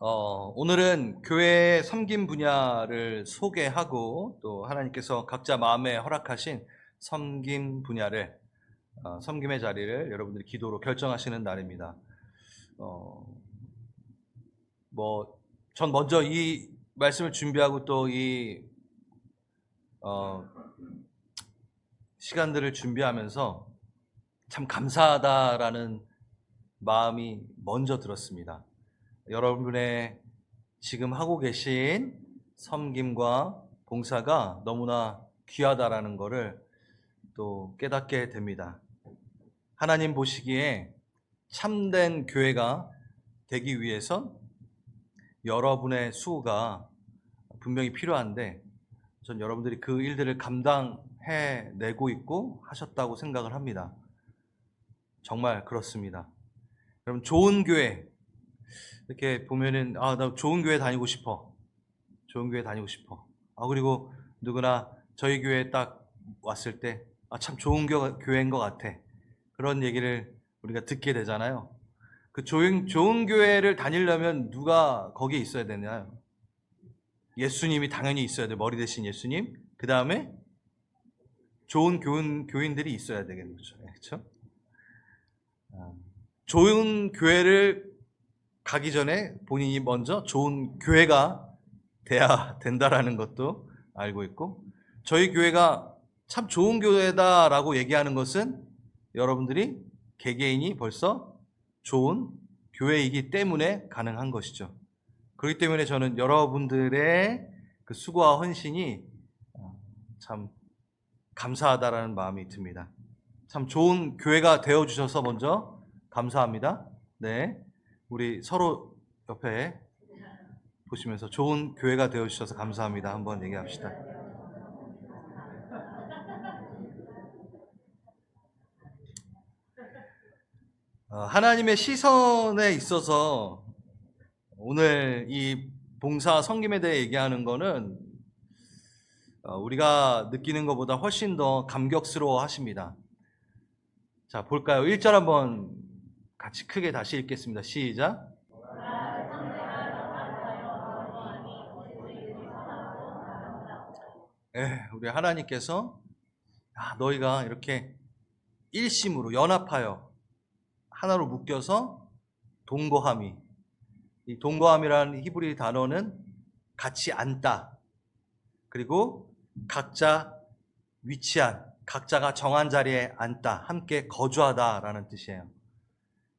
오늘은 교회의 섬김 분야를 소개하고 또 하나님께서 각자 마음에 허락하신 섬김 분야를, 섬김의 자리를 여러분들이 기도로 결정하시는 날입니다. 전 먼저 이 말씀을 준비하고 또 이 시간들을 준비하면서 참 감사하다라는 마음이 먼저 들었습니다. 여러분의 지금 하고 계신 섬김과 봉사가 너무나 귀하다라는 것을 또 깨닫게 됩니다. 하나님 보시기에 참된 교회가 되기 위해선 여러분의 수고가 분명히 필요한데 전 여러분들이 그 일들을 감당해내고 있고 하셨다고 생각을 합니다. 정말 그렇습니다. 여러분, 좋은 교회 이렇게 보면은 나 좋은 교회 다니고 싶어. 좋은 교회 다니고 싶어. 그리고 누구나 저희 교회에 딱 왔을 때 참 좋은 교회인 것 같아. 그런 얘기를 우리가 듣게 되잖아요. 그 좋은 교회를 다니려면 누가 거기에 있어야 되나요? 예수님이 당연히 있어야 돼. 머리 대신 예수님. 그 다음에 좋은 교인들이 있어야 되겠는 거죠. 그렇죠? 좋은 교회를 가기 전에 본인이 먼저 좋은 교회가 돼야 된다라는 것도 알고 있고, 저희 교회가 참 좋은 교회다라고 얘기하는 것은 여러분들이 개개인이 벌써 좋은 교회이기 때문에 가능한 것이죠. 그렇기 때문에 저는 여러분들의 그 수고와 헌신이 참 감사하다라는 마음이 듭니다. 참 좋은 교회가 되어주셔서 먼저 감사합니다. 네. 우리 서로 옆에 보시면서 좋은 교회가 되어주셔서 감사합니다. 한번 얘기합시다. 하나님의 시선에 있어서 오늘 이 봉사 섬김에 대해 얘기하는 거는 우리가 느끼는 것보다 훨씬 더 감격스러워 하십니다. 자, 볼까요? 1절 한번 같이 크게 다시 읽겠습니다. 시작. 우리 하나님께서 너희가 이렇게 일심으로 연합하여 하나로 묶여서 동거함이, 이 동거함이라는 히브리 단어는 같이 앉다, 그리고 각자 위치한, 각자가 정한 자리에 앉다, 함께 거주하다라는 뜻이에요.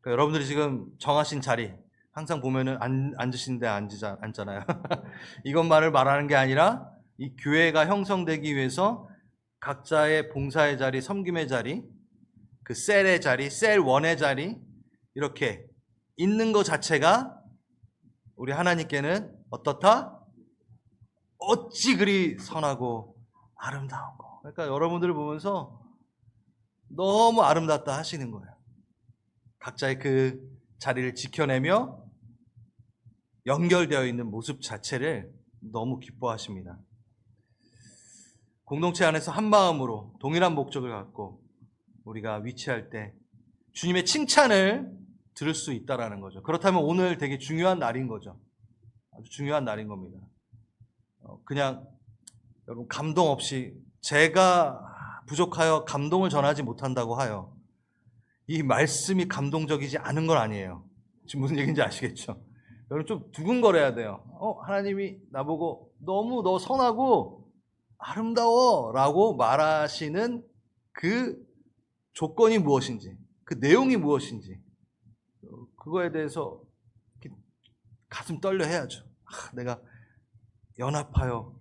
그러니까 여러분들이 지금 정하신 자리, 항상 보면은 앉으신 데 앉잖아요. 이것만을 말하는 게 아니라 이 교회가 형성되기 위해서 각자의 봉사의 자리, 섬김의 자리, 그 셀의 자리, 셀 원의 자리, 이렇게 있는 것 자체가 우리 하나님께는 어떻다? 어찌 그리 선하고 아름다운 거. 그러니까 여러분들을 보면서 너무 아름답다 하시는 거예요. 각자의 그 자리를 지켜내며 연결되어 있는 모습 자체를 너무 기뻐하십니다. 공동체 안에서 한 마음으로 동일한 목적을 갖고 우리가 위치할 때 주님의 칭찬을 들을 수 있다라는 거죠. 그렇다면 오늘 되게 중요한 날인 거죠. 아주 중요한 날인 겁니다. 그냥 여러분 감동 없이 제가 부족하여 감동을 전하지 못한다고 하여 이 말씀이 감동적이지 않은 건 아니에요. 지금 무슨 얘기인지 아시겠죠? 여러분 좀 두근거려야 돼요. 하나님이 나보고 너무 너 선하고 아름다워 라고 말하시는 그 조건이 무엇인지, 그 내용이 무엇인지, 그거에 대해서 가슴 떨려 해야죠. 내가 연합하여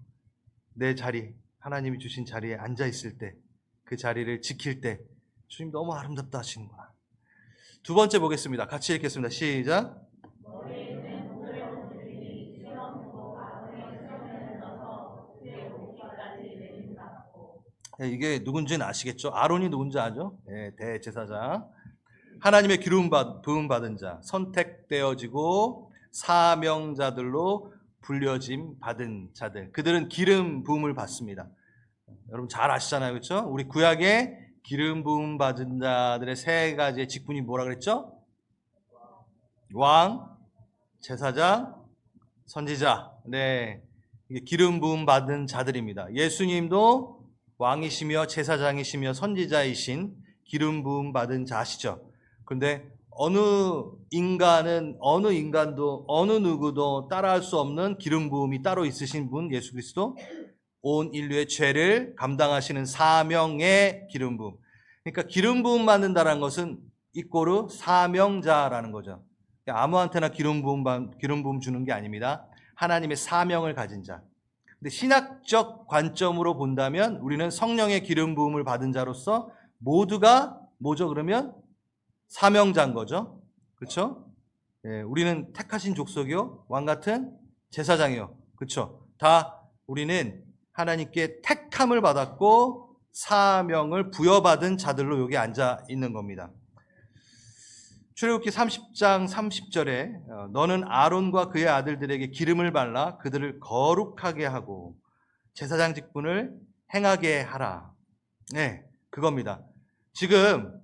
내 자리, 하나님이 주신 자리에 앉아 있을 때, 그 자리를 지킬 때 주님 너무 아름답다 하시는구나. 두 번째 보겠습니다. 같이 읽겠습니다. 시작. 이게 누군지는 아시겠죠? 아론이 누군지 아죠? 대제사장. 하나님의 기름 부음 받은 자, 선택되어지고 사명자들로 불려짐 받은 자들, 그들은 기름 부음을 받습니다. 여러분 잘 아시잖아요, 그렇죠? 우리 구약에 기름 부음 받은 자들의 세 가지의 직분이 뭐라 그랬죠? 왕, 제사장, 선지자. 네. 이게 기름 부음 받은 자들입니다. 예수님도 왕이시며 제사장이시며 선지자이신 기름 부음 받은 자시죠. 그런데 어느 인간도 어느 누구도 따라할 수 없는 기름 부음이 따로 있으신 분 예수 그리스도, 온 인류의 죄를 감당하시는 사명의 기름 부음. 그러니까 기름 부음 받는다는 것은 이꼬르 사명자라는 거죠. 아무한테나 기름 부음 주는 게 아닙니다. 하나님의 사명을 가진 자. 근데 신학적 관점으로 본다면 우리는 성령의 기름 부음을 받은 자로서 모두가 뭐죠? 그러면 사명자인 거죠. 그렇죠? 예, 우리는 택하신 족속이요, 왕 같은 제사장이요. 그렇죠? 다 우리는 하나님께 택함을 받았고 사명을 부여받은 자들로 여기 앉아 있는 겁니다. 출애굽기 30장 30절에 너는 아론과 그의 아들들에게 기름을 발라 그들을 거룩하게 하고 제사장 직분을 행하게 하라. 네, 그겁니다. 지금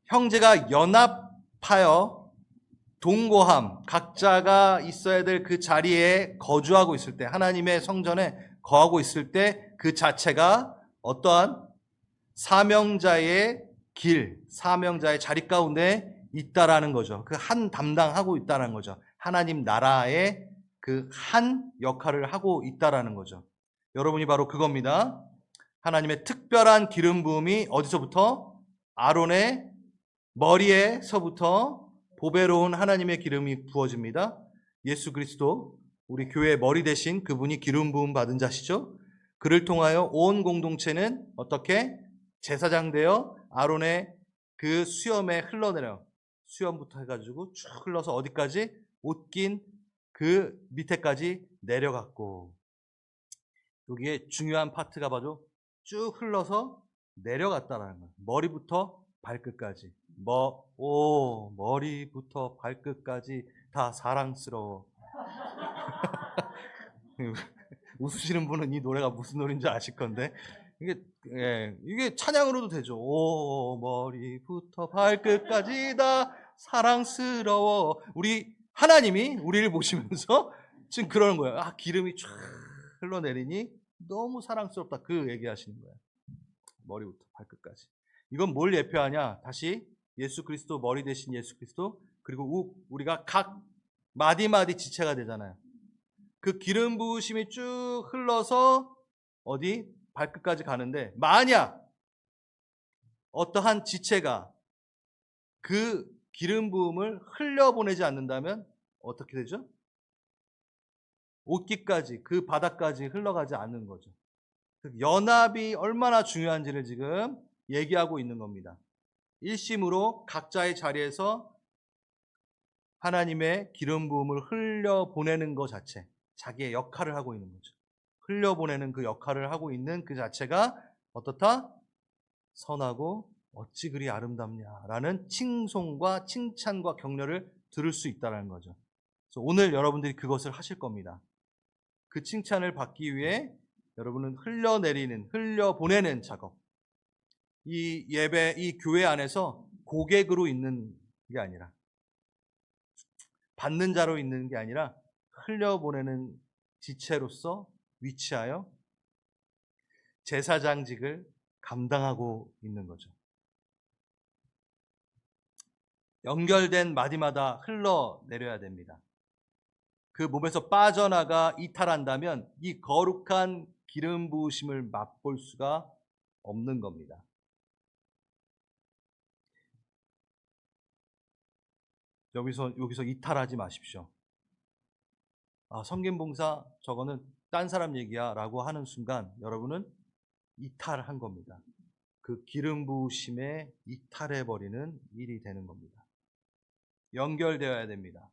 형제가 연합하여 동거함, 각자가 있어야 될 그 자리에 거주하고 있을 때, 하나님의 성전에 거하고 있을 때 그 자체가 어떠한 사명자의 길, 사명자의 자리 가운데 있다라는 거죠. 그 한 담당하고 있다라는 거죠. 하나님 나라의 그 한 역할을 하고 있다라는 거죠. 여러분이 바로 그겁니다. 하나님의 특별한 기름 부음이 어디서부터? 아론의 머리에서부터 보배로운 하나님의 기름이 부어집니다. 예수 그리스도, 우리 교회의 머리 대신 그분이 기름 부음 받은 자시죠. 그를 통하여 온 공동체는 어떻게? 제사장 되어 아론의 그 수염에 흘러내려, 수염부터 해가지고 쭉 흘러서 어디까지? 옷긴 그 밑에까지 내려갔고, 여기에 중요한 파트가 바로 쭉 흘러서 내려갔다라는 거예요. 머리부터 발끝까지. 머리부터 발끝까지 다 사랑스러워. 웃으시는 분은 이 노래가 무슨 노래인지 아실 건데, 이게 찬양으로도 되죠. 머리부터 발끝까지 다 사랑스러워. 우리 하나님이 우리를 보시면서 지금 그러는 거예요. 아, 기름이 쫙 흘러내리니 너무 사랑스럽다. 그 얘기하시는 거예요. 머리부터 발끝까지. 이건 뭘 예표하냐? 다시 예수 그리스도, 머리 대신 예수 그리스도, 그리고 우리가 각 마디마디 지체가 되잖아요. 그 기름 부으심이 쭉 흘러서 어디? 발끝까지 가는데, 만약 어떠한 지체가 그 기름 부음을 흘려보내지 않는다면 어떻게 되죠? 옷깃까지, 그 바닥까지 흘러가지 않는 거죠. 연합이 얼마나 중요한지를 지금 얘기하고 있는 겁니다. 일심으로 각자의 자리에서 하나님의 기름 부음을 흘려보내는 것 자체, 자기의 역할을 하고 있는 거죠. 흘려보내는 그 역할을 하고 있는 그 자체가 어떻다? 선하고 어찌 그리 아름답냐라는 칭송과 칭찬과 격려를 들을 수 있다는 거죠. 그래서 오늘 여러분들이 그것을 하실 겁니다. 그 칭찬을 받기 위해 여러분은 흘려보내는 작업. 이 예배, 이 교회 안에서 고객으로 있는 게 아니라, 받는 자로 있는 게 아니라 흘려보내는 지체로서 위치하여 제사장직을 감당하고 있는 거죠. 연결된 마디마다 흘러내려야 됩니다. 그 몸에서 빠져나가 이탈한다면 이 거룩한 기름 부으심을 맛볼 수가 없는 겁니다. 여기서 이탈하지 마십시오. 아, 섬김봉사 저거는 딴 사람 얘기야 라고 하는 순간 여러분은 이탈한 겁니다. 그 기름 부으심에 이탈해버리는 일이 되는 겁니다. 연결되어야 됩니다.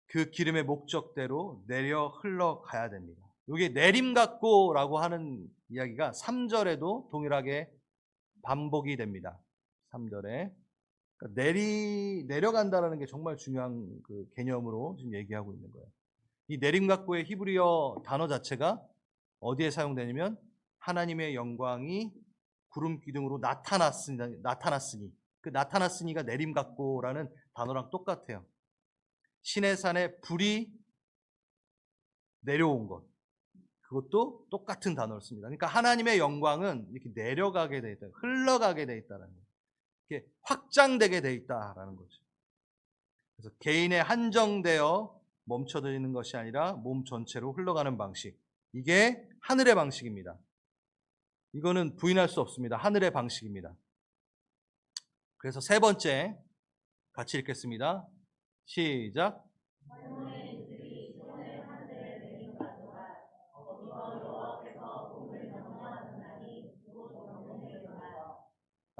그 기름의 목적대로 내려 흘러가야 됩니다. 이게 내림각고라고 하는 이야기가 3절에도 동일하게 반복이 됩니다. 3절에. 그러니까 내려간다는 게 정말 중요한 그 개념으로 지금 얘기하고 있는 거예요. 이 내림각고의 히브리어 단어 자체가 어디에 사용되냐면 하나님의 영광이 구름 기둥으로 나타났으니 그 나타났으니가 내림각고라는 단어랑 똑같아요. 시내산에 불이 내려온 것. 그것도 똑같은 단어를 씁니다. 그러니까 하나님의 영광은 이렇게 내려가게 돼 있다. 흘러가게 돼 있다는 거예요. 이렇게 확장되게 돼 있다라는 거죠. 그래서 개인에 한정되어 멈춰져 있는 것이 아니라 몸 전체로 흘러가는 방식. 이게 하늘의 방식입니다. 이거는 부인할 수 없습니다. 하늘의 방식입니다. 그래서 세 번째 같이 읽겠습니다. 시작.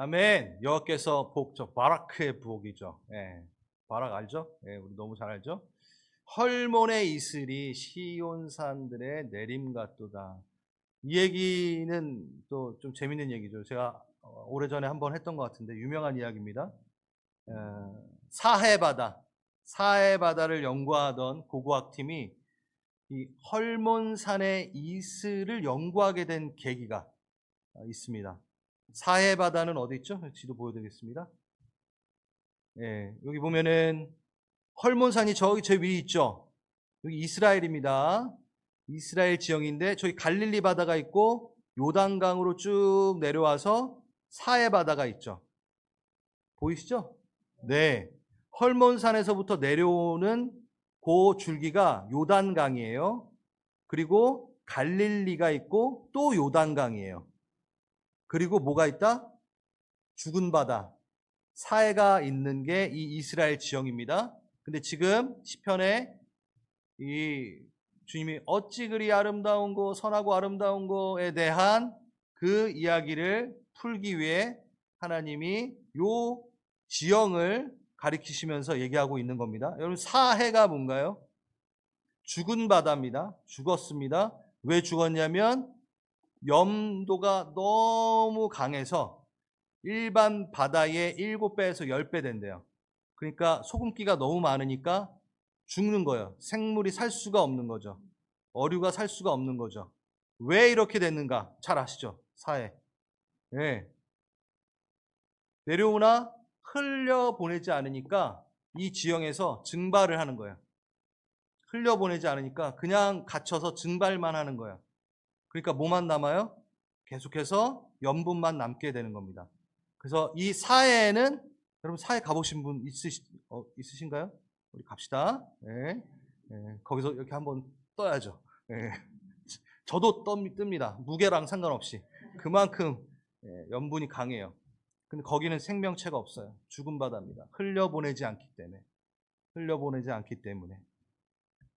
아멘. 여호와께서 복, 바라크의 복이죠. 예. 바락 알죠? 예, 우리 너무 잘 알죠? 헐몬의 이슬이 시온산들의 내림 같도다. 이 얘기는 또 좀 재밌는 얘기죠. 제가 오래전에 한번 했던 것 같은데 유명한 이야기입니다. 사해바다를 연구하던 고고학팀이 이 헐몬산의 이슬을 연구하게 된 계기가 있습니다. 사해바다는 어디 있죠? 지도 보여드리겠습니다. 예, 여기 보면은 헐몬산이 저기 제 위에 있죠. 여기 이스라엘입니다. 이스라엘 지형인데 저기 갈릴리 바다가 있고 요단강으로 쭉 내려와서 사해바다가 있죠. 보이시죠? 네. 헐몬산에서부터 내려오는 그 줄기가 요단강이에요. 그리고 갈릴리가 있고 또 요단강이에요. 그리고 뭐가 있다? 죽은 바다, 사해가 있는 게 이 이스라엘 지형입니다. 근데 지금 시편에 이 주님이 어찌 그리 아름다운고 선하고 아름다운고에 대한 그 이야기를 풀기 위해 하나님이 요 지형을 가리키시면서 얘기하고 있는 겁니다. 여러분 사해가 뭔가요? 죽은 바다입니다. 죽었습니다. 왜 죽었냐면 염도가 너무 강해서 일반 바다의 7배에서 10배 된대요. 그러니까 소금기가 너무 많으니까 죽는 거예요. 생물이 살 수가 없는 거죠. 어류가 살 수가 없는 거죠. 왜 이렇게 됐는가? 잘 아시죠? 사해. 네. 내려오나 흘려보내지 않으니까 이 지형에서 증발을 하는 거예요. 흘려보내지 않으니까 그냥 갇혀서 증발만 하는 거예요. 그러니까 뭐만 남아요? 계속해서 염분만 남게 되는 겁니다. 그래서 이 사해에는 여러분 사해 가보신 분 있으신가요? 우리 갑시다. 네. 네. 거기서 이렇게 한번 떠야죠. 네. 저도 뜹니다. 무게랑 상관없이. 그만큼 염분이 강해요. 근데 거기는 생명체가 없어요. 죽은 바다입니다. 흘려보내지 않기 때문에. 흘려보내지 않기 때문에.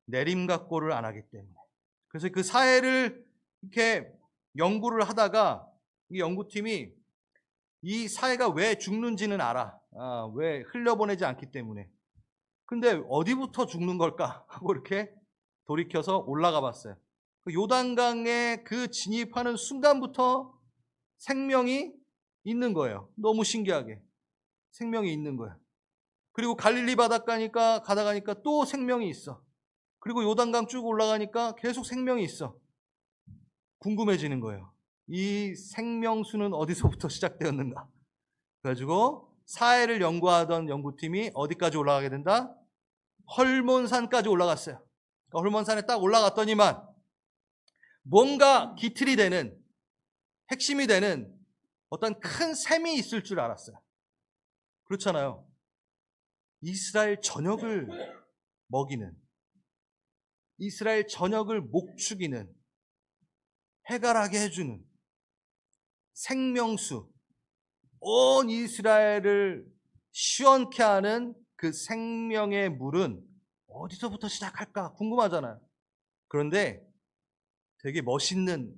내림각고를 안 하기 때문에. 그래서 그 사해를 이렇게 연구를 하다가 이 연구팀이 이 사해가 왜 죽는지는 알아. 왜 흘려보내지 않기 때문에. 근데 어디부터 죽는 걸까? 하고 이렇게 돌이켜서 올라가 봤어요. 그 요단강에 그 진입하는 순간부터 생명이 있는 거예요. 너무 신기하게. 생명이 있는 거예요. 그리고 갈릴리 바닷가니까 가다가니까 또 생명이 있어. 그리고 요단강 쭉 올라가니까 계속 생명이 있어. 궁금해지는 거예요. 이 생명수는 어디서부터 시작되었는가? 그래가지고 사해를 연구하던 연구팀이 어디까지 올라가게 된다? 헐몬산까지 올라갔어요. 그러니까 헐몬산에 딱 올라갔더니만 뭔가 기틀이 되는, 핵심이 되는 어떤 큰 샘이 있을 줄 알았어요. 그렇잖아요. 이스라엘 전역을 먹이는, 이스라엘 전역을 목축이는, 해갈하게 해주는 생명수, 온 이스라엘을 시원케 하는 그 생명의 물은 어디서부터 시작할까 궁금하잖아요. 그런데 되게 멋있는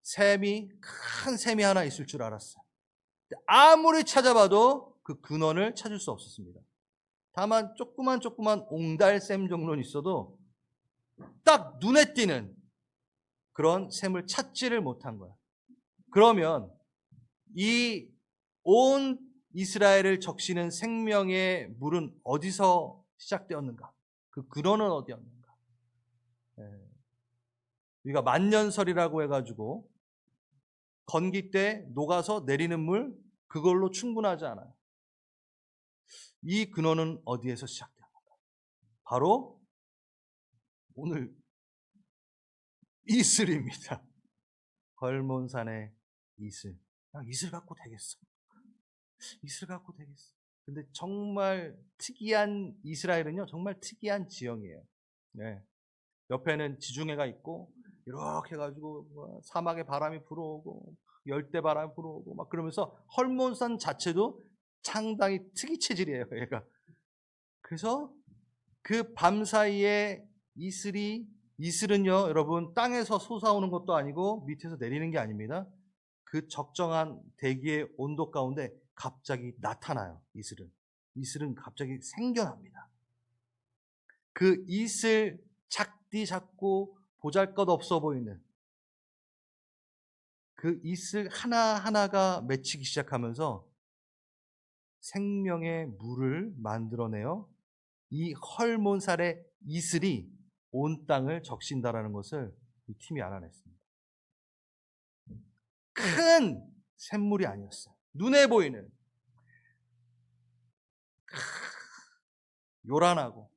샘이, 큰 샘이 하나 있을 줄 알았어요. 아무리 찾아봐도 그 근원을 찾을 수 없었습니다. 다만 조그만 옹달샘 정도는 있어도 딱 눈에 띄는 그런 샘을 찾지를 못한 거야. 그러면 이 온 이스라엘을 적시는 생명의 물은 어디서 시작되었는가? 그 근원은 어디였는가? 우리가 만년설이라고 해가지고 건기 때 녹아서 내리는 물 그걸로 충분하지 않아요. 이 근원은 어디에서 시작되었는가? 바로 오늘 이슬입니다. 헐몬산의 이슬. 이슬 갖고 되겠어. 이슬 갖고 되겠어. 근데 정말 특이한, 이스라엘은요 정말 특이한 지형이에요. 네. 옆에는 지중해가 있고 이렇게 해가지고 사막에 바람이 불어오고 열대 바람이 불어오고 막 그러면서 헐몬산 자체도 상당히 특이 체질이에요, 얘가. 그래서 그 밤 사이에 이슬은요, 여러분, 땅에서 솟아오는 것도 아니고 밑에서 내리는 게 아닙니다. 그 적정한 대기의 온도 가운데 갑자기 나타나요, 이슬은 갑자기 생겨납니다. 그 이슬, 작디 작고 보잘것없어 보이는 그 이슬 하나하나가 맺히기 시작하면서 생명의 물을 만들어내요. 이 헐몬살의 이슬이 온 땅을 적신다라는 것을 이 팀이 알아냈습니다. 큰 샘물이 아니었어요. 눈에 보이는 요란하고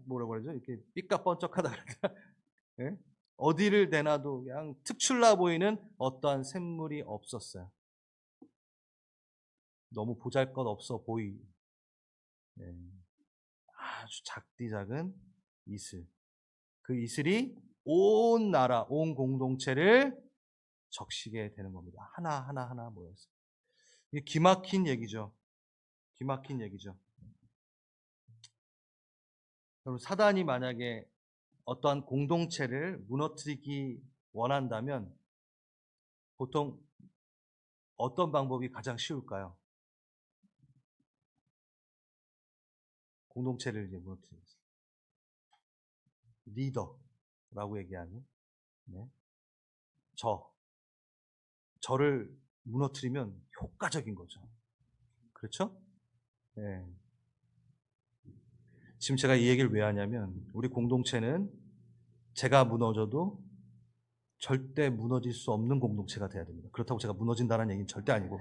뭐라고 그러죠? 이렇게 삐까뻔쩍하다 그럴까? 네? 어디를 대놔도 그냥 특출나 보이는 어떠한 샘물이 없었어요. 너무 보잘것없어 보이. 네. 아주 작디 작은 이슬. 그 이슬이 온 나라, 온 공동체를 적시게 되는 겁니다. 하나 모여서. 이게 기막힌 얘기죠. 기막힌 얘기죠. 여러분, 사단이 만약에 어떠한 공동체를 무너뜨리기 원한다면 보통 어떤 방법이 가장 쉬울까요? 공동체를 이제 무너뜨리는 리더라고 얘기하는, 네. 저를 무너뜨리면 효과적인 거죠. 그렇죠? 네. 지금 제가 이 얘기를 왜 하냐면 우리 공동체는 제가 무너져도 절대 무너질 수 없는 공동체가 돼야 됩니다. 그렇다고 제가 무너진다는 얘기는 절대 아니고,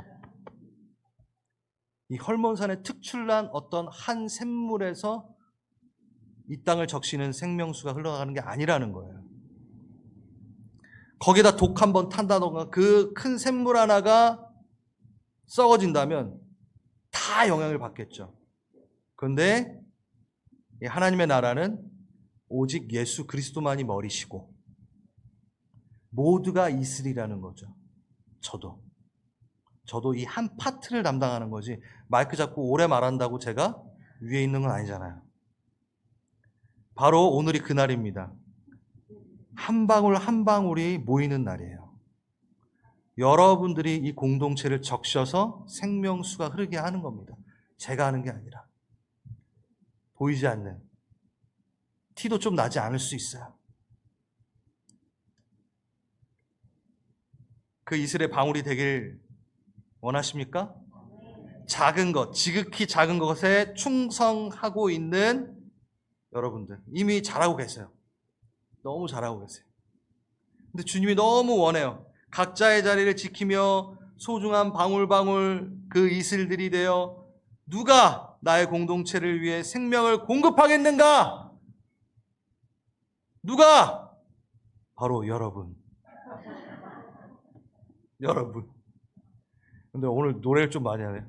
이 헐몬산의 특출난 어떤 한 샘물에서 이 땅을 적시는 생명수가 흘러가는 게 아니라는 거예요. 거기다 독 한 번 탄다던가 그 큰 샘물 하나가 썩어진다면 다 영향을 받겠죠. 그런데 하나님의 나라는 오직 예수 그리스도만이 머리시고 모두가 이슬이라는 거죠. 저도 이 한 파트를 담당하는 거지, 마이크 잡고 오래 말한다고 제가 위에 있는 건 아니잖아요. 바로 오늘이 그날입니다. 한 방울 한 방울이 모이는 날이에요. 여러분들이 이 공동체를 적셔서 생명수가 흐르게 하는 겁니다. 제가 하는 게 아니라. 보이지 않는, 티도 좀 나지 않을 수 있어요. 그 이슬의 방울이 되길 원하십니까? 작은 것, 지극히 작은 것에 충성하고 있는 여러분들 이미 잘하고 계세요. 너무 잘하고 계세요. 근데 주님이 너무 원해요. 각자의 자리를 지키며 소중한 방울방울 그 이슬들이 되어 누가 나의 공동체를 위해 생명을 공급하겠는가? 누가? 바로 여러분. 근데 오늘 노래를 좀 많이 하네요.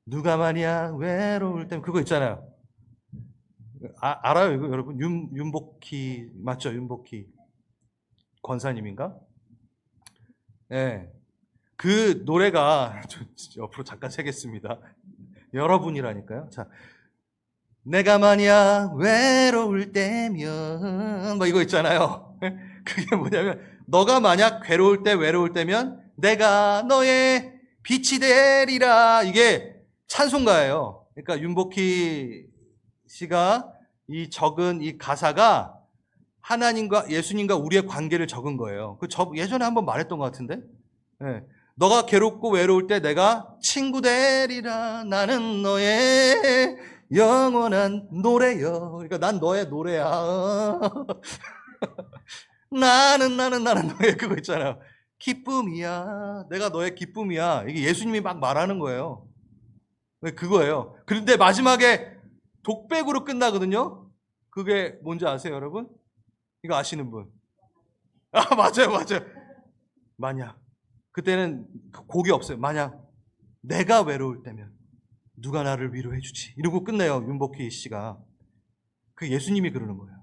누가 말이야 외로울 땐, 그거 있잖아요. 알아요 이거 여러분? 윤복희 맞죠? 윤복희 권사님인가? 네. 그 노래가 옆으로 잠깐 세겠습니다. 여러분이라니까요. 자, 내가 만약 외로울 때면 뭐 이거 있잖아요. 그게 뭐냐면, 너가 만약 외로울 때면 내가 너의 빛이 되리라. 이게 찬송가예요. 그러니까 윤복희 씨가 적은 이 가사가 하나님과 예수님과 우리의 관계를 적은 거예요. 예전에 한번 말했던 것 같은데. 네. 너가 괴롭고 외로울 때 내가 친구 되리라. 나는 너의 영원한 노래여. 그러니까 난 너의 노래야. 나는 너의 그거 있잖아요. 기쁨이야. 내가 너의 기쁨이야. 이게 예수님이 막 말하는 거예요. 그거예요. 그런데 마지막에 독백으로 끝나거든요. 그게 뭔지 아세요, 여러분? 이거 아시는 분? 아, 맞아요, 맞아요. 만약 그때는 곡이 없어요. 만약 내가 외로울 때면 누가 나를 위로해 주지? 이러고 끝내요. 윤복희 씨가. 그 예수님이 그러는 거예요.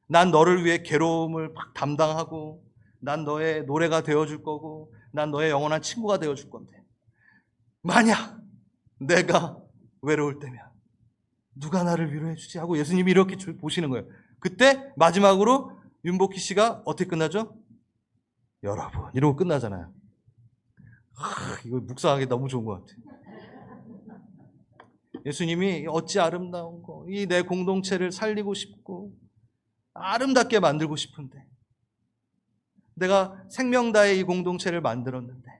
난 너를 위해 괴로움을 막 담당하고, 난 너의 노래가 되어줄 거고, 난 너의 영원한 친구가 되어줄 건데, 만약 내가 외로울 때면 누가 나를 위로해 주지? 하고 예수님이 이렇게 보시는 거예요. 그때 마지막으로 윤복희 씨가 어떻게 끝나죠? 여러분 이러고 끝나잖아요. 이거 묵상하기 너무 좋은 것 같아요. 예수님이 어찌 아름다운 거, 이 내 공동체를 살리고 싶고 아름답게 만들고 싶은데, 내가 생명다의 이 공동체를 만들었는데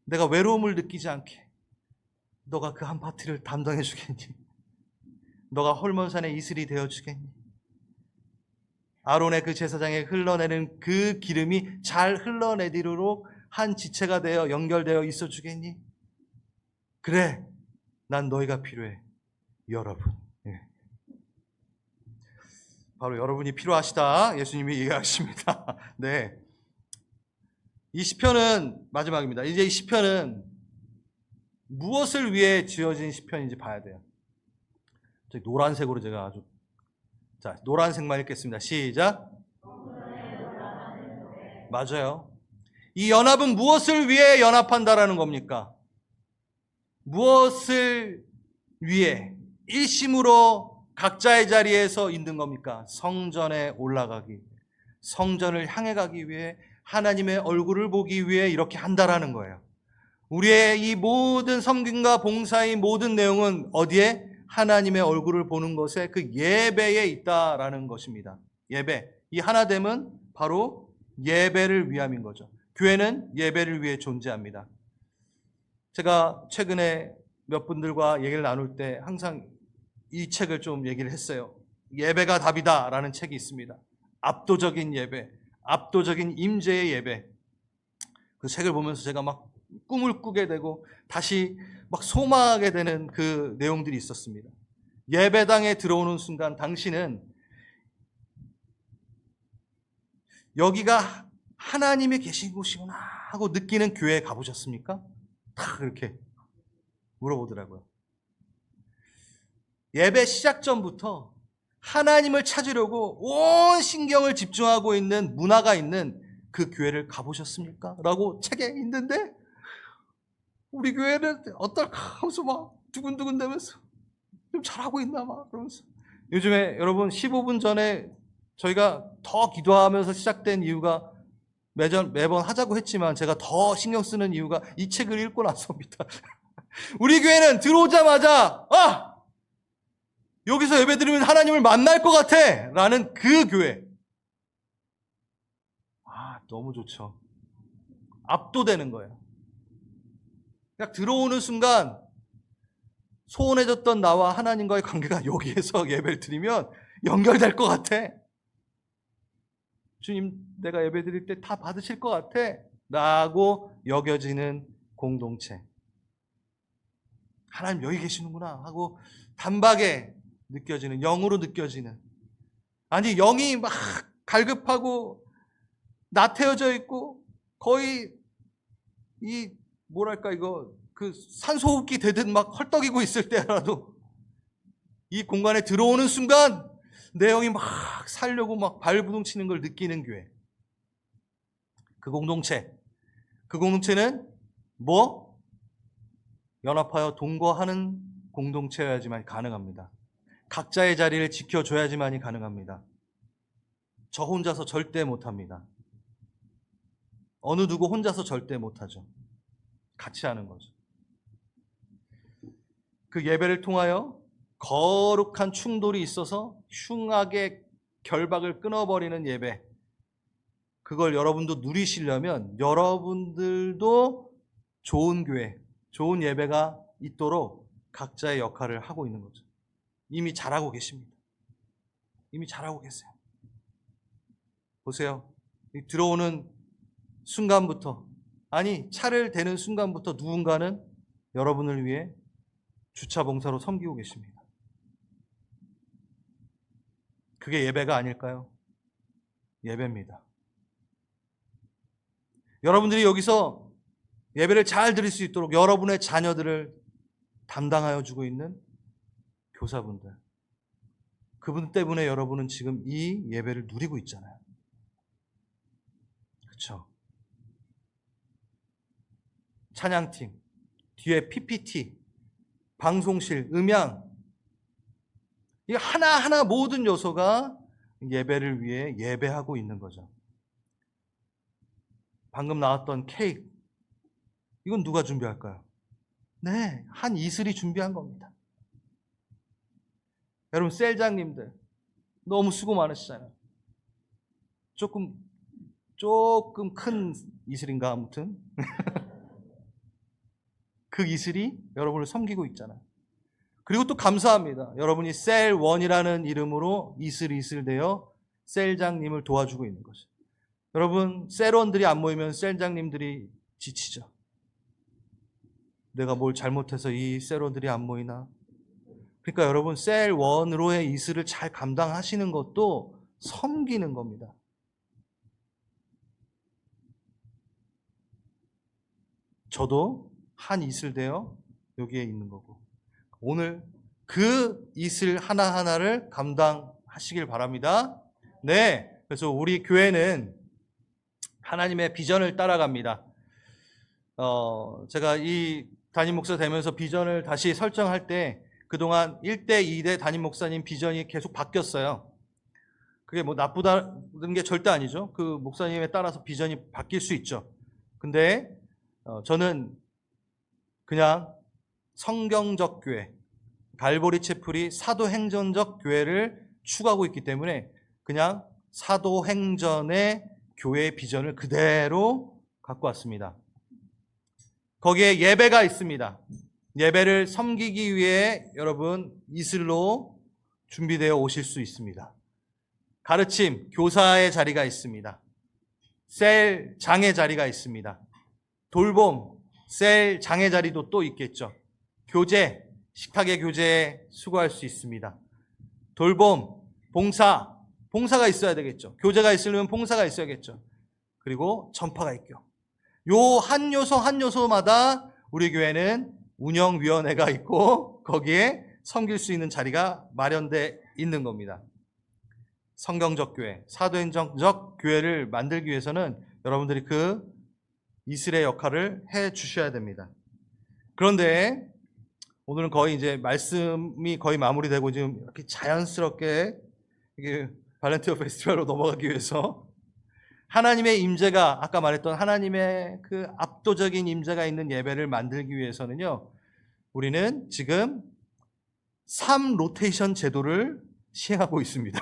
내가 외로움을 느끼지 않게 너가 그 한 파트를 담당해 주겠니? 너가 홀몬산의 이슬이 되어 주겠니? 아론의 그 제사장에 흘러내는 그 기름이 잘 흘러내리도록 한 지체가 되어 연결되어 있어 주겠니? 그래, 난 너희가 필요해. 여러분. 예. 바로 여러분이 필요하시다. 예수님이 얘기하십니다. 네. 이 시편은 마지막입니다. 이제 이 시편은 무엇을 위해 지어진 시편인지 봐야 돼요. 노란색으로 제가 아주, 자, 노란색만 읽겠습니다. 시작. 맞아요. 이 연합은 무엇을 위해 연합한다라는 겁니까? 무엇을 위해 일심으로 각자의 자리에서 있는 겁니까? 성전에 올라가기, 성전을 향해 가기 위해, 하나님의 얼굴을 보기 위해 이렇게 한다라는 거예요. 우리의 이 모든 섬김과 봉사의 모든 내용은 어디에? 하나님의 얼굴을 보는 것에, 그 예배에 있다라는 것입니다. 예배. 이 하나됨은 바로 예배를 위함인 거죠. 교회는 예배를 위해 존재합니다. 제가 최근에 몇 분들과 얘기를 나눌 때 항상 이 책을 좀 얘기를 했어요. 예배가 답이다라는 책이 있습니다. 압도적인 예배, 압도적인 임재의 예배. 그 책을 보면서 제가 막 꿈을 꾸게 되고 다시 막 소망하게 되는 그 내용들이 있었습니다. 예배당에 들어오는 순간 당신은 여기가 하나님이 계신 곳이구나 하고 느끼는 교회에 가보셨습니까? 다 그렇게 물어보더라고요. 예배 시작 전부터 하나님을 찾으려고 온 신경을 집중하고 있는 문화가 있는 그 교회를 가보셨습니까? 라고 책에 있는데, 우리 교회는 어떨까 하면서 막 두근두근 되면서 좀 잘하고 있나 막 그러면서. 요즘에 여러분 15분 전에 저희가 더 기도하면서 시작된 이유가, 매번 하자고 했지만 제가 더 신경 쓰는 이유가 이 책을 읽고 나서입니다. 우리 교회는 들어오자마자 여기서 예배드리면 하나님을 만날 것 같아 라는 그 교회. 너무 좋죠. 압도되는 거예요. 그냥 들어오는 순간 소원해졌던 나와 하나님과의 관계가 여기에서 예배를 드리면 연결될 것 같아. 주님, 내가 예배 드릴 때 다 받으실 것 같아 라고 여겨지는 공동체. 하나님 여기 계시는구나 하고 단박에 느껴지는, 영으로 느껴지는, 아니 영이 막 갈급하고 나태해져 있고 거의 이 뭐랄까 이거 그 산소호흡기 되듯 막 헐떡이고 있을 때라도 이 공간에 들어오는 순간 내 영이 막 살려고 막 발부둥 치는 걸 느끼는 교회. 그 공동체는 뭐? 연합하여 동거하는 공동체여야지만 가능합니다. 각자의 자리를 지켜줘야지만이 가능합니다. 저 혼자서 절대 못합니다. 어느 누구 혼자서 절대 못하죠. 같이 하는 거죠. 그 예배를 통하여 거룩한 충돌이 있어서 흉하게 결박을 끊어버리는 예배, 그걸 여러분도 누리시려면 여러분들도 좋은 교회, 좋은 예배가 있도록 각자의 역할을 하고 있는 거죠. 이미 잘하고 계십니다. 이미 잘하고 계세요. 보세요. 들어오는 순간부터, 아니 차를 대는 순간부터 누군가는 여러분을 위해 주차 봉사로 섬기고 계십니다. 그게 예배가 아닐까요? 예배입니다. 여러분들이 여기서 예배를 잘 드릴 수 있도록 여러분의 자녀들을 담당하여 주고 있는 교사분들, 그분 때문에 여러분은 지금 이 예배를 누리고 있잖아요. 그렇죠? 찬양팀, 뒤에 PPT, 방송실, 음향, 이 하나하나 모든 요소가 예배를 위해 예배하고 있는 거죠. 방금 나왔던 케이크, 이건 누가 준비할까요? 네, 한 이슬이 준비한 겁니다. 여러분, 셀장님들 너무 수고 많으시잖아요. 조금 큰 이슬인가 아무튼 그 이슬이 여러분을 섬기고 있잖아요. 그리고 또 감사합니다. 여러분이 셀원이라는 이름으로 이슬 되어 셀장님을 도와주고 있는 거죠. 여러분, 셀원들이 안 모이면 셀장님들이 지치죠. 내가 뭘 잘못해서 이 셀원들이 안 모이나? 그러니까 여러분, 셀원으로의 이슬을 잘 감당하시는 것도 섬기는 겁니다. 저도 한 이슬 되어 여기에 있는 거고, 오늘 그 이슬 하나하나를 감당하시길 바랍니다. 네, 그래서 우리 교회는 하나님의 비전을 따라갑니다. 제가 이 담임 목사 되면서 비전을 다시 설정할 때 그동안 1대, 2대 담임 목사님 비전이 계속 바뀌었어요. 그게 뭐 나쁘다는 게 절대 아니죠. 그 목사님에 따라서 비전이 바뀔 수 있죠. 근데 저는 그냥 성경적 교회, 갈보리 채플이 사도행전적 교회를 추구하고 있기 때문에 그냥 사도행전의 교회의 비전을 그대로 갖고 왔습니다. 거기에 예배가 있습니다. 예배를 섬기기 위해 여러분 이슬로 준비되어 오실 수 있습니다. 가르침, 교사의 자리가 있습니다. 셀 장의 자리가 있습니다. 돌봄, 셀 장의 자리도 또 있겠죠. 교제, 식탁의 교제에 수고할 수 있습니다. 돌봄, 봉사가 있어야 되겠죠. 교제가 있으려면 봉사가 있어야겠죠. 그리고 전파가 있죠. 요 한 요소 한 요소마다 우리 교회는 운영위원회가 있고 거기에 섬길 수 있는 자리가 마련되어 있는 겁니다. 성경적 교회, 사도행전적 교회를 만들기 위해서는 여러분들이 그 이슬의 역할을 해 주셔야 됩니다. 그런데 오늘은 거의 이제 말씀이 거의 마무리되고 지금 이렇게 자연스럽게 이게 발렌티어 페스티벌로 넘어가기 위해서 하나님의 임재가, 아까 말했던 하나님의 그 압도적인 임재가 있는 예배를 만들기 위해서는요, 우리는 지금 3로테이션 제도를 시행하고 있습니다.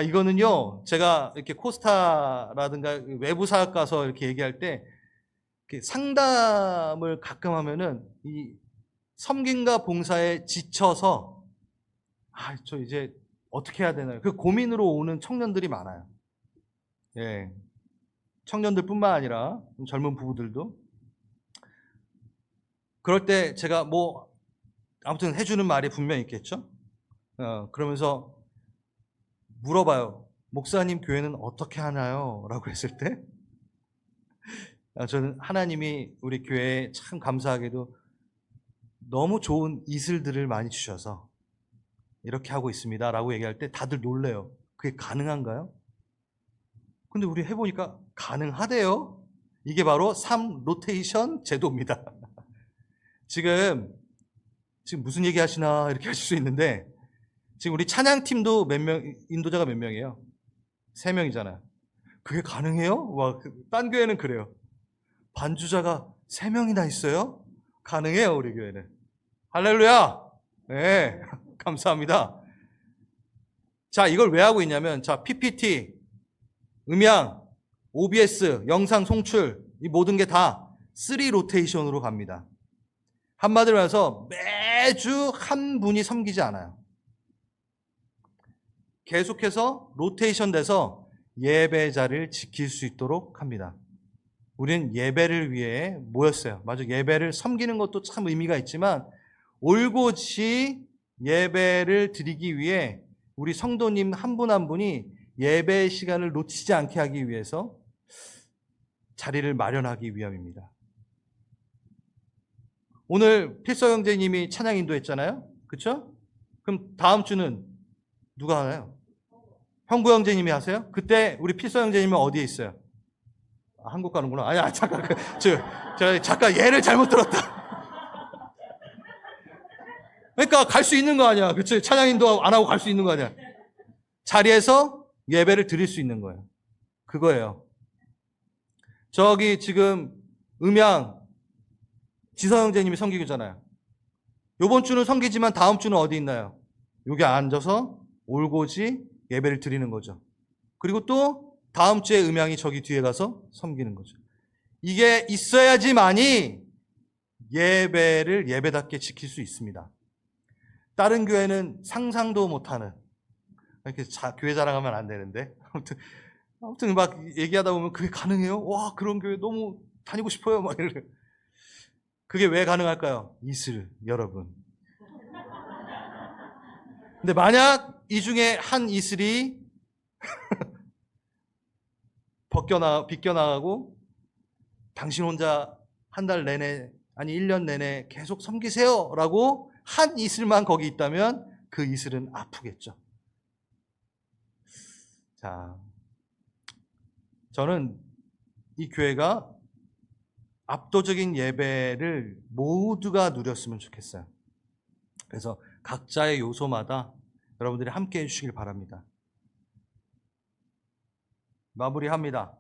이거는요, 제가 이렇게 코스타라든가 외부 사학 가서 이렇게 얘기할 때 이렇게 상담을 가끔 하면은 이 섬김과 봉사에 지쳐서 저 이제 어떻게 해야 되나요? 그 고민으로 오는 청년들이 많아요. 예, 청년들뿐만 아니라 젊은 부부들도. 그럴 때 제가 뭐 아무튼 해주는 말이 분명히 있겠죠. 그러면서 물어봐요. 목사님 교회는 어떻게 하나요? 라고 했을 때 저는 하나님이 우리 교회에 참 감사하게도 너무 좋은 이슬들을 많이 주셔서 이렇게 하고 있습니다 라고 얘기할 때 다들 놀래요. 그게 가능한가요? 근데 우리 해보니까 가능하대요. 이게 바로 3로테이션 제도입니다. 지금 무슨 얘기 하시나 이렇게 하실 수 있는데, 지금 우리 찬양팀도 인도자가 몇 명이에요? 3명이잖아요. 그게 가능해요? 딴 교회는 그래요. 반주자가 3명이나 있어요? 가능해요, 우리 교회는. 할렐루야! 네, 감사합니다. 자, 이걸 왜 하고 있냐면, PPT, 음향, OBS, 영상 송출, 이 모든 게 다 3로테이션으로 갑니다. 한마디로 해서 매주 한 분이 섬기지 않아요. 계속해서 로테이션 돼서 예배자를 지킬 수 있도록 합니다. 우리는 예배를 위해 모였어요. 맞아, 예배를 섬기는 것도 참 의미가 있지만 올곧이 예배를 드리기 위해 우리 성도님 한 분 한 분이 예배 시간을 놓치지 않게 하기 위해서 자리를 마련하기 위함입니다. 오늘 필서 형제님이 찬양 인도했잖아요. 그렇죠? 그럼 다음 주는 누가 하나요? 형구 형제님이 하세요? 그때 우리 필서 형제님은 어디에 있어요? 아, 한국 가는구나. 아니, 잠깐, 잠깐 예를 잘못 들었다. 그러니까 갈 수 있는 거 아니야. 그치? 찬양 인도 안 하고 갈 수 있는 거 아니야. 자리에서 예배를 드릴 수 있는 거예요. 그거예요. 저기 지금 음양 지서 형제님이 섬기잖아요. 요번 주는 섬기지만 다음 주는 어디 있나요? 여기 앉아서 올고지 예배를 드리는 거죠. 그리고 또 다음 주에 음양이 저기 뒤에 가서 섬기는 거죠. 이게 있어야지만이 예배를 예배답게 지킬 수 있습니다. 다른 교회는 상상도 못하는, 이렇게 교회 자랑하면 안 되는데 아무튼 막 얘기하다 보면 그게 가능해요? 와, 그런 교회 너무 다니고 싶어요. 막 이래. 그게 왜 가능할까요? 이슬, 여러분. 근데 만약 이 중에 한 이슬이 비껴나가고 당신 혼자 한 달 내내, 아니 1년 내내 계속 섬기세요 라고 한 이슬만 거기 있다면 그 이슬은 아프겠죠. 자, 저는 이 교회가 압도적인 예배를 모두가 누렸으면 좋겠어요. 그래서 각자의 요소마다 여러분들이 함께 해주시길 바랍니다. 마무리합니다.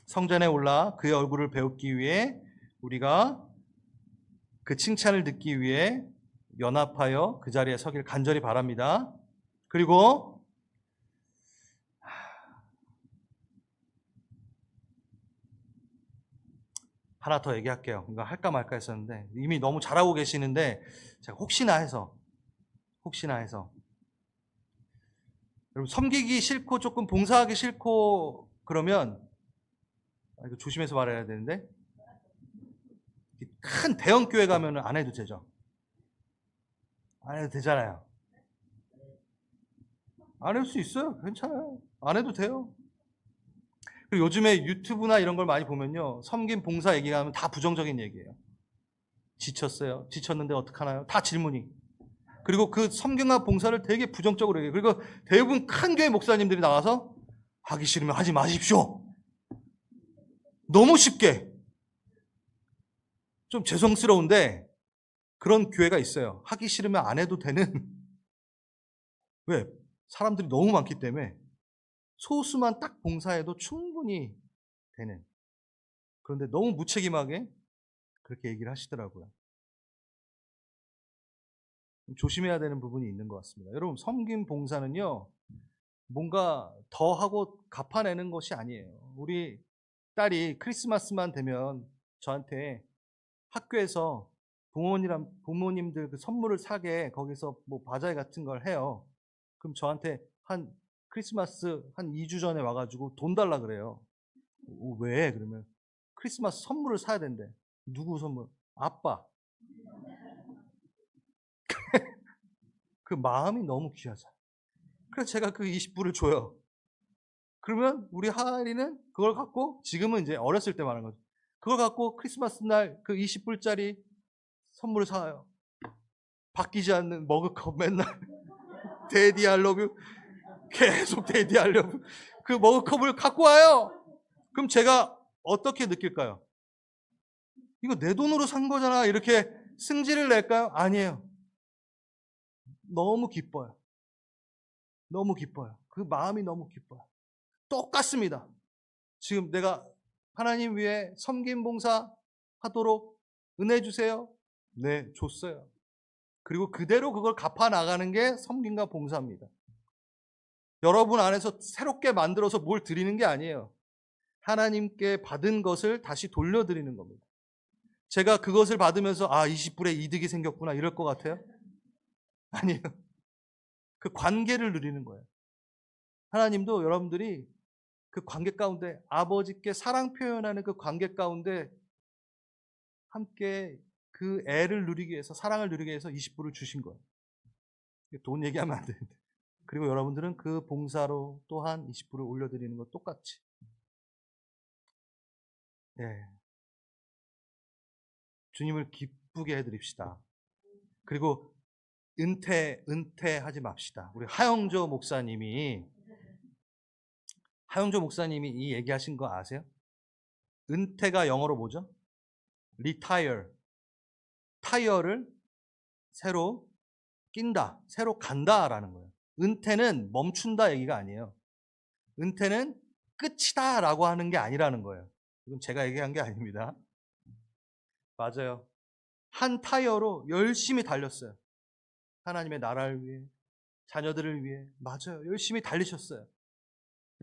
성전에 올라 그의 얼굴을 배우기 위해 우리가 그 칭찬을 듣기 위해 연합하여 그 자리에 서길 간절히 바랍니다. 그리고 하나 더 얘기할게요. 이거 할까 말까 했었는데 이미 너무 잘하고 계시는데 제가 혹시나 해서 여러분 섬기기 싫고 조금 봉사하기 싫고 그러면 이거 조심해서 말해야 되는데 큰 대형 교회 가면 안 해도 되죠. 안 해도 되잖아요. 안 할 수 있어요. 괜찮아요. 안 해도 돼요. 그리고 요즘에 유튜브나 이런 걸 많이 보면요. 섬김 봉사 얘기하면 다 부정적인 얘기예요. 지쳤어요. 지쳤는데 어떡하나요? 다 질문이. 그리고 그 섬김과 봉사를 되게 부정적으로 얘기해요. 그리고 대부분 큰 교회 목사님들이 나와서 하기 싫으면 하지 마십시오. 너무 쉽게. 좀 죄송스러운데 그런 교회가 있어요. 하기 싫으면 안 해도 되는. 왜? 사람들이 너무 많기 때문에 소수만 딱 봉사해도 충분히 되는. 그런데 너무 무책임하게 그렇게 얘기를 하시더라고요. 조심해야 되는 부분이 있는 것 같습니다. 여러분, 섬김 봉사는요, 뭔가 더 하고 갚아내는 것이 아니에요. 우리 딸이 크리스마스만 되면 저한테 학교에서 부모님들 그 선물을 사게 거기서 뭐 바자회 같은 걸 해요. 그럼 저한테 한 크리스마스 한 2주 전에 와가지고 돈 달라 그래요. 왜? 그러면 크리스마스 선물을 사야 된대. 누구 선물? 아빠. 그 마음이 너무 귀하잖아. 그래서 제가 그 20불을 줘요. 그러면 우리 하은이는 그걸 갖고 지금은 이제 어렸을 때 말하는 거죠. 그걸 갖고 크리스마스 날 그 20불짜리 선물을 사요. 바뀌지 않는 머그컵 맨날 데디 알러뷰 계속 데디 알러뷰 그 머그컵을 갖고 와요. 그럼 제가 어떻게 느낄까요? 이거 내 돈으로 산 거잖아. 이렇게 승질을 낼까요? 아니에요. 너무 기뻐요. 너무 기뻐요. 그 마음이 너무 기뻐요. 똑같습니다. 지금 내가 하나님 위해 섬김 봉사 하도록 은혜 주세요. 네, 줬어요. 그리고 그대로 그걸 갚아 나가는 게 섬김과 봉사입니다. 여러분 안에서 새롭게 만들어서 뭘 드리는 게 아니에요. 하나님께 받은 것을 다시 돌려드리는 겁니다. 제가 그것을 받으면서 20불의 이득이 생겼구나 이럴 것 같아요? 아니에요. 그 관계를 누리는 거예요. 하나님도 여러분들이 그 관계 가운데 아버지께 사랑 표현하는 그 관계 가운데 함께 그 애를 누리기 위해서 사랑을 누리기 위해서 20불을 주신 거예요. 돈 얘기하면 안 되는데. 그리고 여러분들은 그 봉사로 또한 20불을 올려드리는 것 똑같이. 네. 주님을 기쁘게 해드립시다. 그리고 은퇴하지 맙시다. 우리 하영조 목사님이 이 얘기하신 거 아세요? 은퇴가 영어로 뭐죠? retire. 타이어를 새로 낀다, 새로 간다라는 거예요. 은퇴는 멈춘다 얘기가 아니에요. 은퇴는 끝이다라고 하는 게 아니라는 거예요. 이건 제가 얘기한 게 아닙니다. 맞아요. 한 타이어로 열심히 달렸어요. 하나님의 나라를 위해, 자녀들을 위해. 맞아요. 열심히 달리셨어요.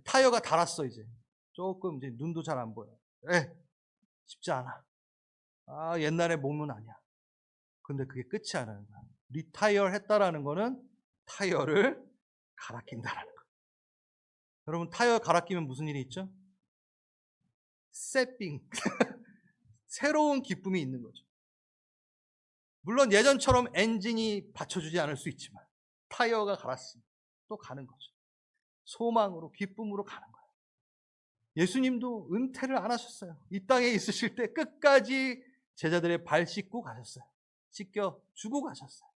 타이어가 닳았어 이제. 조금 이제 눈도 잘 안 보여. 쉽지 않아. 옛날의 몸은 아니야. 근데 그게 끝이 아니라는 거야. 리타이어 했다라는 거는 타이어를 갈아 낀다라는 거예요. 여러분, 타이어 갈아 끼면 무슨 일이 있죠? 세핑. 새로운 기쁨이 있는 거죠. 물론 예전처럼 엔진이 받쳐주지 않을 수 있지만 타이어가 갈았으니 또 가는 거죠. 소망으로, 기쁨으로 가는 거예요. 예수님도 은퇴를 안 하셨어요. 이 땅에 있으실 때 끝까지 제자들의 발 씻고 가셨어요. 씻겨 주고 가셨어요.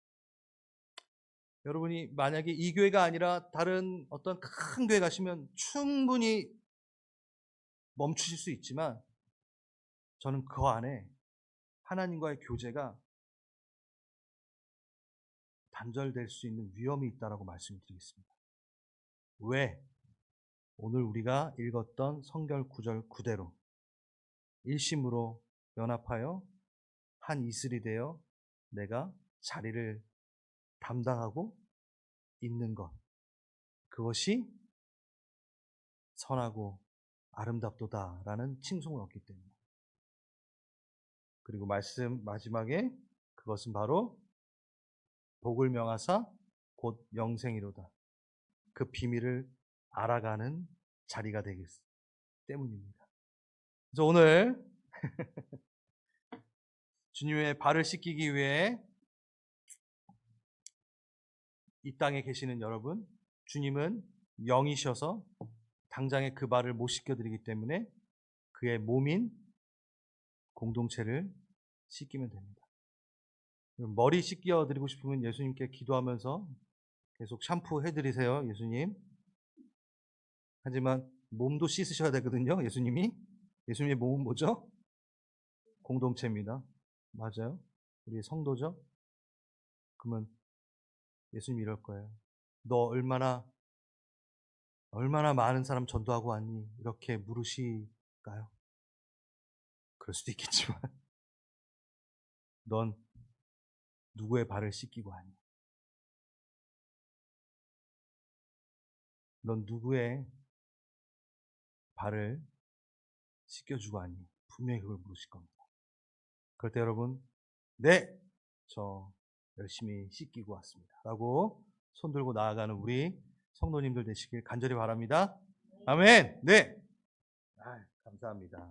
여러분이 만약에 이 교회가 아니라 다른 어떤 큰 교회 가시면 충분히 멈추실 수 있지만 저는 그 안에 하나님과의 교제가 단절될 수 있는 위험이 있다라고 말씀드리겠습니다. 왜? 오늘 우리가 읽었던 성경 구절 그대로 일심으로 연합하여 한 이슬이 되어 내가 자리를 담당하고 있는 것, 그것이 선하고 아름답도다라는 칭송을 얻기 때문에. 그리고 말씀 마지막에 그것은 바로 복을 명하사 곧 영생이로다. 그 비밀을 알아가는 자리가 되기 때문입니다. 그래서 오늘 주님의 발을 씻기기 위해 이 땅에 계시는 여러분, 주님은 영이셔서 당장에 그 발을 못 씻겨드리기 때문에 그의 몸인 공동체를 씻기면 됩니다. 머리 씻겨드리고 싶으면 예수님께 기도하면서 계속 샴푸 해드리세요, 예수님. 하지만 몸도 씻으셔야 되거든요, 예수님이. 예수님의 몸은 뭐죠? 공동체입니다. 맞아요. 우리 성도죠? 그러면 예수님 이럴 거예요. 너 얼마나 많은 사람 전도하고 왔니? 이렇게 물으실까요? 그럴 수도 있겠지만 넌 누구의 발을 씻기고 왔니? 넌 누구의 발을 씻겨주고 왔니? 분명히 그걸 물으실 겁니다. 그럴 때 여러분, 네, 저 열심히 씻기고 왔습니다. 라고 손 들고 나아가는 우리 성도님들 되시길 간절히 바랍니다. 아멘. 네. 감사합니다.